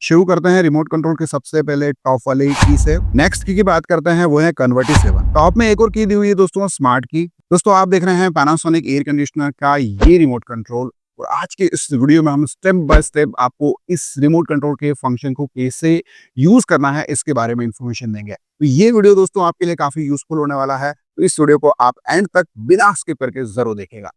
शुरू करते हैं रिमोट कंट्रोल के सबसे पहले टॉप वाले की से। नेक्स्ट की बात करते हैं वो है कन्वर्टी 7। टॉप में एक और की दी हुई है दोस्तों, स्मार्ट की। दोस्तों आप देख रहे हैं पैनासोनिक एयर कंडीशनर का ये रिमोट कंट्रोल, और आज के इस वीडियो में हम स्टेप बाय स्टेप आपको इस रिमोट कंट्रोल के फंक्शन को कैसे यूज करना है इसके बारे में इंफॉर्मेशन देंगे। तो ये वीडियो दोस्तों आपके लिए काफी यूजफुल होने वाला है, तो इस वीडियो को आप एंड तक बिना स्किप करके जरूर देखेगा।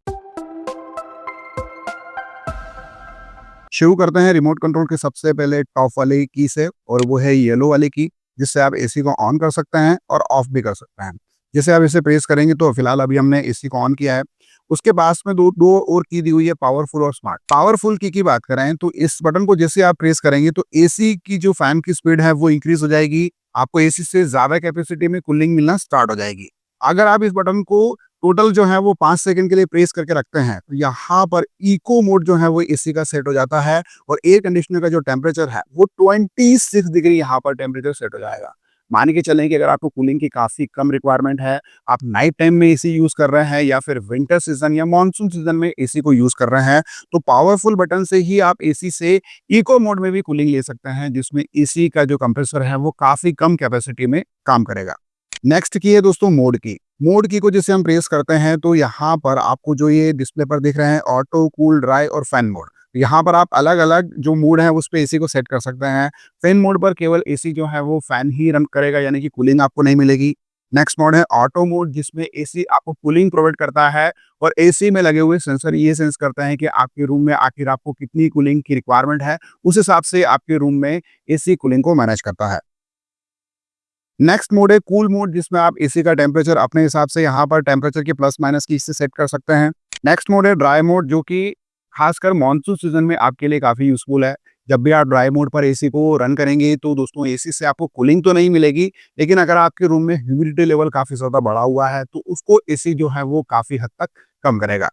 शुरू करते हैं रिमोट कंट्रोल के सबसे पहले टॉप वाले की से, और वो है येलो वाली की, जिससे आप एसी को ऑन कर सकते हैं और ऑफ भी कर सकते हैं। जैसे आप इसे प्रेस करेंगे तो फिलहाल अभी हमने एसी को ऑन किया है। उसके पास में दो दो और की दी हुई है, पावरफुल और स्मार्ट। पावरफुल की बात करें तो इस बटन को जैसे आप प्रेस करेंगे तो एसी की जो फैन की स्पीड है वो इंक्रीज हो जाएगी। आपको एसी से ज्यादा कैपेसिटी में कूलिंग मिलना स्टार्ट हो जाएगी। अगर आप इस बटन को टोटल जो है वो 5 सेकंड के लिए प्रेस करके रखते हैं तो यहाँ पर इको मोड जो है वो एसी का सेट हो जाता है, और एयर कंडीशनर का जो टेम्परेचर है वो 26 डिग्री यहाँ पर टेम्परेचर सेट हो जाएगा। मान के चलें कि अगर आपको कूलिंग की काफी कम रिक्वायरमेंट है, आप नाइट टाइम में एसी यूज कर रहे हैं या फिर विंटर सीजन या मानसून सीजन में एसी को यूज कर रहे हैं, तो पावरफुल बटन से ही आप एसी से इको मोड में भी कूलिंग ले सकते हैं, जिसमें एसी का जो कंप्रेसर है वो काफी कम कैपेसिटी में काम करेगा। नेक्स्ट की है दोस्तों मोड की। मोड की को जैसे हम प्रेस करते हैं तो यहाँ पर आपको जो ये डिस्प्ले पर दिख रहे हैं ऑटो, कूल, ड्राई और फैन मोड, यहाँ पर आप अलग अलग जो मोड है उस पे एसी को सेट कर सकते हैं। फैन मोड पर केवल एसी जो है वो फैन ही रन करेगा, यानी कि कूलिंग आपको नहीं मिलेगी। नेक्स्ट मोड है ऑटो मोड, जिसमें एसी आपको कूलिंग प्रोवाइड करता है, और एसी में लगे हुए सेंसर ये सेंस करते हैं कि आपके रूम में आखिर आपको कितनी कूलिंग की रिक्वायरमेंट है, उस हिसाब से आपके रूम में एसी कूलिंग को मैनेज करता है। नेक्स्ट मोड है कूल मोड, जिसमें आप एसी का टेम्परेचर अपने हिसाब से यहाँ पर टेम्परेचर की प्लस माइनस की इससे सेट कर सकते हैं। नेक्स्ट मोड है ड्राई मोड, जो कि खासकर मानसून सीजन में आपके लिए काफी यूजफुल है। जब भी आप ड्राई मोड पर एसी को रन करेंगे तो दोस्तों एसी से आपको कूलिंग तो नहीं मिलेगी, लेकिन अगर आपके रूम में ह्यूमिडिटी लेवल काफी ज्यादा बढ़ा हुआ है तो उसको एसी जो है वो काफी हद तक कम करेगा।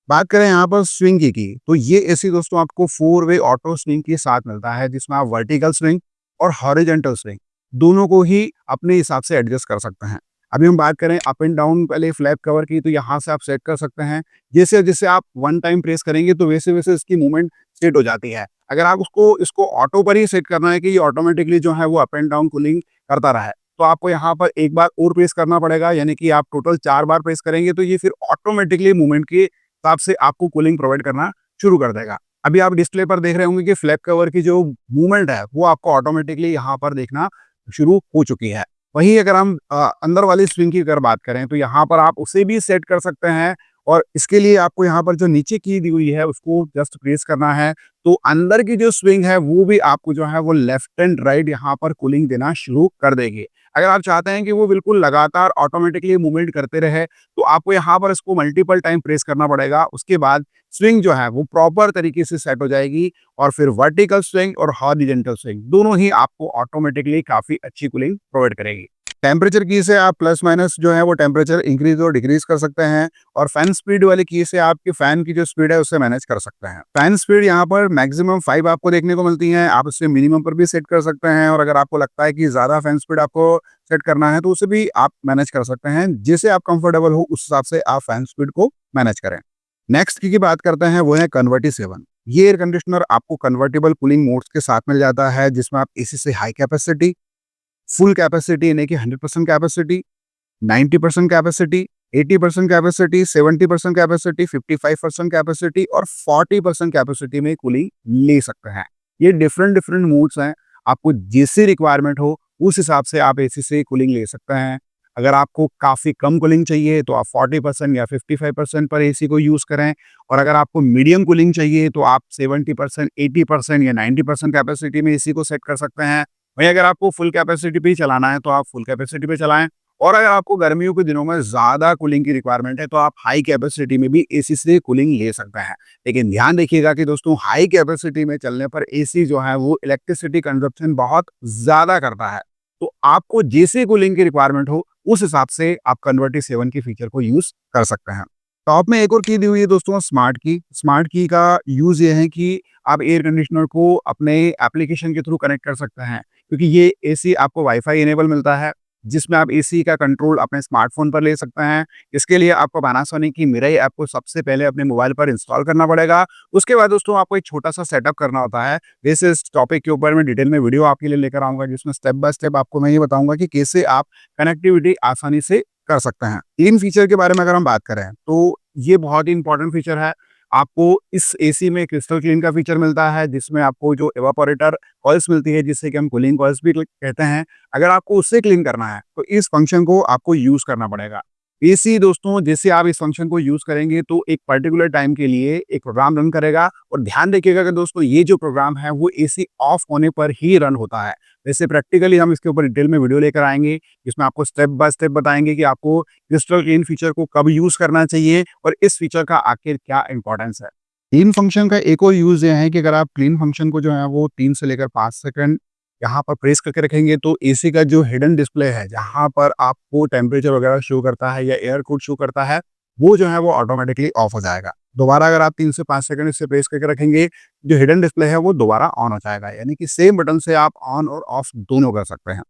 बात करें यहाँ पर स्विंग की, तो ये एसी दोस्तों आपको 4 वे ऑटो स्विंग के साथ मिलता है, जिसमें आप वर्टिकल स्विंग और हॉरिजॉन्टल स्विंग दोनों को ही अपने हिसाब से एडजस्ट कर सकते हैं। अभी हम बात करें अप एंड डाउन पहले फ्लैप कवर की, तो यहाँ से आप सेट कर सकते हैं। जैसे जैसे आप वन टाइम प्रेस करेंगे तो वैसे वैसे इसकी मूवमेंट सेट हो जाती है। अगर आप इसको ऑटो पर ही सेट करना है कि ये ऑटोमेटिकली जो है वो अप एंड डाउन कूलिंग करता रहे, तो आपको यहाँ पर एक बार और प्रेस करना पड़ेगा, यानी कि आप टोटल 4 बार प्रेस करेंगे तो ये फिर ऑटोमेटिकली मूवमेंट के हिसाब से आपको कूलिंग प्रोवाइड करना शुरू कर देगा। अभी आप डिस्प्ले पर देख रहे होंगे कि फ्लैप कवर की जो मूवमेंट है वो आपको ऑटोमेटिकली यहाँ पर देखना शुरू हो चुकी है। वहीं अगर हम अंदर वाली स्विंग की अगर बात करें तो यहाँ पर आप उसे भी सेट कर सकते हैं, और इसके लिए आपको यहाँ पर जो नीचे की दी हुई है उसको जस्ट प्रेस करना है, तो अंदर की जो स्विंग है वो भी आपको जो है वो लेफ्ट एंड राइट यहाँ पर कूलिंग देना शुरू कर देगी। अगर आप चाहते हैं कि वो बिल्कुल लगातार ऑटोमेटिकली मूवमेंट करते रहे तो आपको यहाँ पर इसको मल्टीपल टाइम प्रेस करना पड़ेगा। उसके बाद स्विंग जो है वो प्रॉपर तरीके से सेट हो जाएगी, और फिर वर्टिकल स्विंग और हॉरिजॉन्टल स्विंग दोनों ही आपको ऑटोमेटिकली काफी अच्छी कूलिंग प्रोवाइड करेगी। टेम्परेचर की से आप प्लस माइनस जो है वो टेम्परेचर इंक्रीज और डिक्रीज कर सकते हैं, और फैन स्पीड वाली की से आपके फैन की जो स्पीड है उससे मैनेज कर सकते हैं। फैन स्पीड यहाँ पर मैक्सिमम 5 आपको देखने को मिलती है, आप इससे मिनिमम पर भी सेट कर सकते हैं, और अगर आपको लगता है कि ज्यादा फैन स्पीड आपको सेट करना है तो उसे भी आप मैनेज कर सकते हैं। जैसे आप कंफर्टेबल हो उस हिसाब से आप फैन स्पीड को मैनेज करें। नेक्स्ट की बात करते हैं वो है कन्वर्टी 7। ये एयर कंडीशनर आपको कन्वर्टेबल कूलिंग मोड्स के साथ मिल जाता है, जिसमें आप एसी से हाई कैपेसिटी, फुल कैपेसिटी यानी कि 100% capacity, 90% capacity, 80% capacity, 70% capacity, 55% capacity और 40% कैपेसिटी में कूलिंग ले सकते हैं। ये डिफरेंट डिफरेंट मोड्स हैं, आपको जैसी रिक्वायरमेंट हो उस हिसाब से आप एसी से कूलिंग ले सकते हैं। अगर आपको काफ़ी कम कूलिंग चाहिए तो आप 40% या 55% पर एसी को यूज़ करें, और अगर आपको मीडियम कूलिंग चाहिए तो आप 70%, 80% या 90% कैपेसिटी में एसी को सेट कर सकते हैं। वहीं अगर आपको फुल कैपेसिटी पे ही चलाना है तो आप फुल कैपेसिटी पे चलाएं, और अगर आपको गर्मियों के दिनों में ज़्यादा कूलिंग की रिक्वायरमेंट है तो आप हाई कैपेसिटी में भी एसी से कूलिंग ले सकते हैं। लेकिन ध्यान रखिएगा कि दोस्तों हाई कैपेसिटी में चलने पर एसी जो है वो इलेक्ट्रिसिटी कंजप्शन बहुत ज़्यादा करता है, तो आपको जैसे कूलिंग की रिक्वायरमेंट हो उस हिसाब से आप कन्वर्टी 7 की फीचर को यूज़ कर सकते हैं। टॉप में एक और की दी हुई है दोस्तों, स्मार्ट की। स्मार्ट की का यूज़ ये है कि आप एयर कंडीशनर को अपने एप्लीकेशन के थ्रू कनेक्ट कर सकते हैं, क्योंकि ये एसी आपको वाईफाई इनेबल मिलता है। जिसमें आप एसी का कंट्रोल अपने स्मार्टफ़ोन पर ले सकते हैं। इसके लिए आपको पैनासोनिक की मिरई ऐप को सबसे पहले अपने मोबाइल पर इंस्टॉल करना पड़ेगा। उसके बाद दोस्तों आपको एक छोटा-सा सेटअप करना होता है। वैसे इस टॉपिक के ऊपर मैं डिटेल में वीडियो आपके लिए लेकर आऊँगा, जिसमें स्टेप बाय स्टेप आपको मैं ये बताऊँगा कि कैसे आप कनेक्टिविटी आसानी से कर सकते हैं। इन फीचर के बारे में अगर हम बात करें, तो ये बहुत ही इंपॉर्टेंट फीचर है। आपको इस एसी में क्रिस्टल क्लीन का फीचर मिलता है, जिसमें आपको जो इवेपोरेटर कॉइल्स मिलती है, जिससे कि हम कूलिंग कॉइल्स भी कहते हैं। अगर आपको उससे क्लीन करना है, तो इस फंक्शन को आपको यूज़ करना पड़ेगा। एसी दोस्तों, जैसे आप इस फंक्शन को यूज़ करेंगे, तो एक पर्टिकुलर टाइम के लिए एक प्रोग्राम रन करेगा और ध्यान रखिएगा कि दोस्तों ये जो प्रोग्राम है, वो एसी ऑफ होने पर ही रन होता है। वैसे प्रैक्टिकली हम इसके ऊपर डिटेल में वीडियो लेकर आएँगे, जिसमें आपको स्टेप बाय स्टेप बताएँगे कि आपको क्रिस्टल क्लीन फीचर को कब यूज़ करना चाहिए और इस फीचर का आखिर क्या इम्पोर्टेंस है। क्लीन फंक्शन का एक और यूज़ ये है कि अगर आप क्लीन फंक्शन को जो है वो 3 से लेकर 5 सेकंड यहाँ पर प्रेस करके रखेंगे, तो एसी का जो हिडन डिस्प्ले है, जहाँ पर आपको टेम्परेचर वगैरह शो करता है या एयर कूल शो करता है, वो जो है वो ऑटोमेटिकली ऑफ हो जाएगा। दोबारा अगर आप 3 से 5 सेकंड इसे प्रेस करके रखेंगे, जो हिडन डिस्प्ले है वो दोबारा ऑन हो जाएगा। यानी कि सेम बटन से आप ऑन और ऑफ दोनों कर सकते हैं।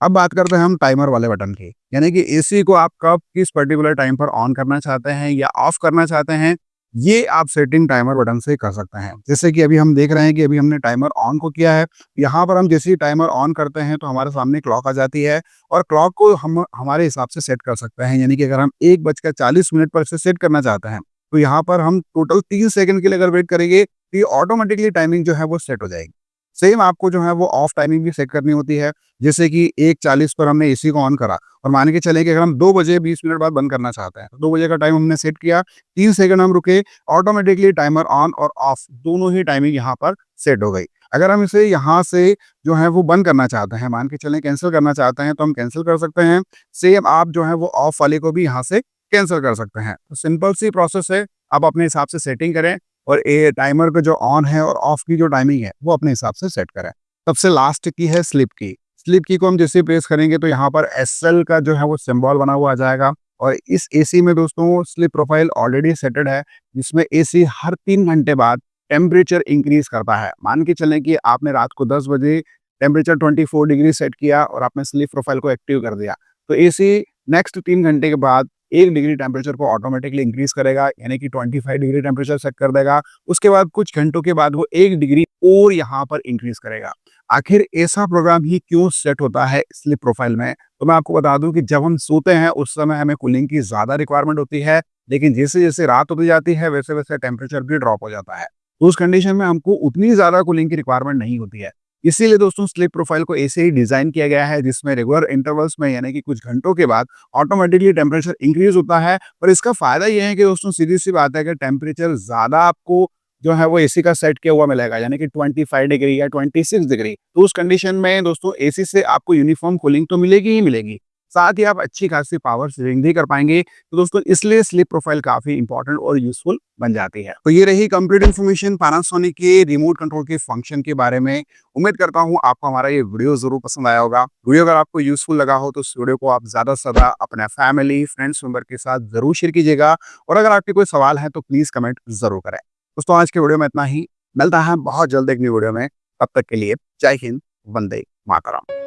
अब बात करते हैं हम टाइमर वाले बटन की, यानी कि एसी को आप कब किस पर्टिकुलर टाइम पर ऑन करना चाहते हैं या ऑफ करना चाहते हैं, ये आप सेटिंग टाइमर बटन से कर सकते हैं। जैसे कि अभी हम देख रहे हैं कि अभी हमने टाइमर ऑन को किया है। यहाँ पर हम जैसे ही टाइमर ऑन करते हैं, तो हमारे सामने क्लॉक आ जाती है और क्लॉक को हम हमारे हिसाब से सेट कर सकते हैं। यानी कि अगर हम 1:40 पर इसे सेट करना चाहते हैं, तो यहाँ पर हम टोटल 3 सेकंड के लिए अगर वेट करेंगे, तो ये ऑटोमेटिकली टाइमिंग जो है वो सेट हो जाएगी। सेम आपको जो है वो ऑफ टाइमिंग भी सेट करनी होती है। जैसे कि 1:40 पर हमने एसी को ऑन करा और मान के चलें कि अगर हम 2 बजे 20 मिनट बाद बंद करना चाहते हैं, तो 2 बजे का टाइम हमने सेट किया, 3 सेकंड हम रुके, ऑटोमेटिकली टाइमर ऑन और ऑफ दोनों ही टाइमिंग यहाँ पर सेट हो गई। अगर हम इसे यहाँ से जो है वो बंद करना चाहते हैं, मान के चलें कैंसल करना चाहते हैं, तो हम कैंसल कर सकते हैं। सेम आप जो है वो ऑफ वाले को भी यहाँ से कैंसल कर सकते हैं। तो सिंपल सी प्रोसेस है, आप अपने हिसाब से सेटिंग करें और ये टाइमर का जो ऑन है और ऑफ की जो टाइमिंग है, वो अपने हिसाब से सेट करें। सबसे लास्ट की है स्लीप की। स्लीप की को हम जैसे प्रेस करेंगे, तो यहाँ पर एसएल का जो है वो सिंबल बना हुआ आ जाएगा और इस एसी में दोस्तों स्लीप प्रोफाइल ऑलरेडी सेटेड है, जिसमें एसी हर 3 घंटे बाद टेम्परेचर इंक्रीज करता है। मान के चलें कि आपने रात को 10 बजे टेम्परेचर 24 डिग्री सेट किया और आपने स्लीप प्रोफाइल को एक्टिव कर दिया, तो एसी नेक्स्ट 3 घंटे के बाद 1 डिग्री टेम्परेचर को ऑटोमेटिकली इंक्रीज करेगा, यानी कि 25 डिग्री टेम्परेचर सेट कर देगा। उसके बाद कुछ घंटों के बाद वो 1 डिग्री और यहाँ पर इंक्रीज करेगा। आखिर ऐसा प्रोग्राम ही क्यों सेट होता है स्लीप प्रोफाइल में? तो मैं आपको बता दूं कि जब हम सोते हैं, उस समय हमें कूलिंग की ज़्यादा रिक्वायरमेंट होती है, लेकिन जैसे-जैसे रात होती जाती है, वैसे-वैसे टेम्परेचर भी ड्रॉप हो जाता है। तो उस कंडीशन में हमको उतनी ज़्यादा कूलिंग की रिक्वायरमेंट नहीं होती है। इसीलिए दोस्तों स्लीप प्रोफाइल को ऐसे ही डिज़ाइन किया गया है, जिसमें रेगुलर इंटरवल्स में, यानी कि कुछ घंटों के बाद ऑटोमेटिकली टेम्परेचर इंक्रीज होता है। और इसका फ़ायदा ये है कि दोस्तों सीधी-सी बात है कि टेम्परेचर ज़्यादा आपको जो है वो एसी का सेट किया हुआ मिलेगा, यानी कि 25 डिग्री या 26 डिग्री। तो उस कंडीशन में दोस्तों एसी से आपको यूनिफॉर्म कूलिंग तो मिलेगी ही मिलेगी, साथ ही आप अच्छी खासी पावर सेविंग भी कर पाएँगे। तो दोस्तों इसलिए स्लीप प्रोफाइल काफ़ी इंपॉर्टेंट और यूज़फुल बन जाती है। तो ये रही कंप्लीट इन्फॉर्मेशन पैनासोनिक के रिमोट कंट्रोल के फंक्शन के बारे में। उम्मीद करता हूँ आपको हमारा ये वीडियो ज़रूर पसंद आया होगा। वीडियो अगर आपको यूज़फुल लगा हो, तो इस वीडियो को आप ज़्यादा से ज़्यादा अपने फैमिली, फ्रेंड्स मेंबर के साथ ज़रूर शेयर कीजिएगा और अगर आपके कोई सवाल है, तो प्लीज़ कमेंट ज़रूर करें। दोस्तों आज के वीडियो में इतना ही। मिलता है बहुत जल्द एक न्यू वीडियो में। तब तक के लिए जय हिंद, वंदे मातरम।